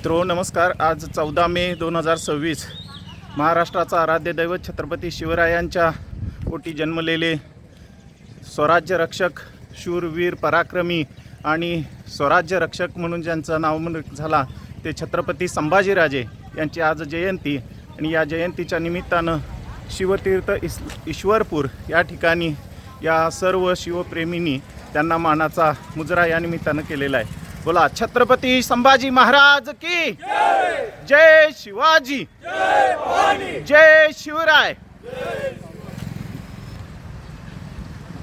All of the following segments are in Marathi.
मित्रो नमस्कार। आज 14 मे 2026 महाराष्ट्राचा आराध्य दैवत छत्रपती शिवरायांच्या पोटी जन्मलेले स्वराज्य रक्षक, शूरवीर, पराक्रमी आणि स्वराज्य रक्षक म्हणून ज्यांचं नावमोहक झाला ते छत्रपती संभाजीराजे यांची आज जयंती। आणि या जयंतीच्या निमित्तानं शिवतीर्थ ईश्वरपूर या ठिकाणी या सर्व शिवप्रेमींनी त्यांना मानाचा मुजरा या निमित्तानं केलेला आहे। बोला छत्रपती संभाजी महाराज की जय, जय शिवाजी, जय भवानी, जय शिवराय।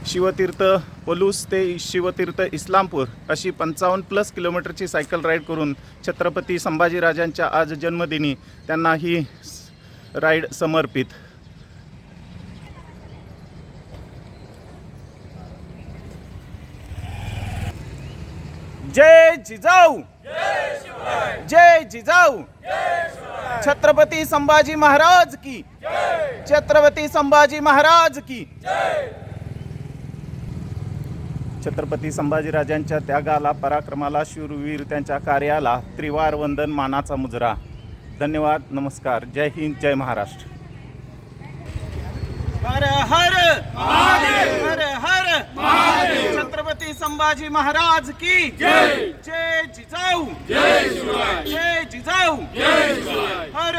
शिवतीर्थ पलूस ते शिवतीर्थ इस्लामपूर अशी 55+ किलोमीटरची सायकल राईड करून छत्रपती संभाजीराजांच्या आज जन्मदिनी त्यांना ही राईड समर्पित। जय जिजाऊ, जय शिवराय, जय जिजाऊ, जय शिवराय। छत्रपती संभाजी महाराज की जय, छत्रपती संभाजी महाराज की जय। छत्रपती संभाजीराजांच्या त्यागाला, पराक्रमाला, शूरवीर त्यांच्या कार्याला त्रिवार वंदन, मानाचा मुजरा। धन्यवाद, नमस्कार, जय हिंद, जय महाराष्ट्र। हर हर महादेव, हर हर महादेव। छत्रपती संभाजी महाराज की जय, जय जिजाऊ, जय शिवराय, जय जिजाऊ, जय शिवराय। हर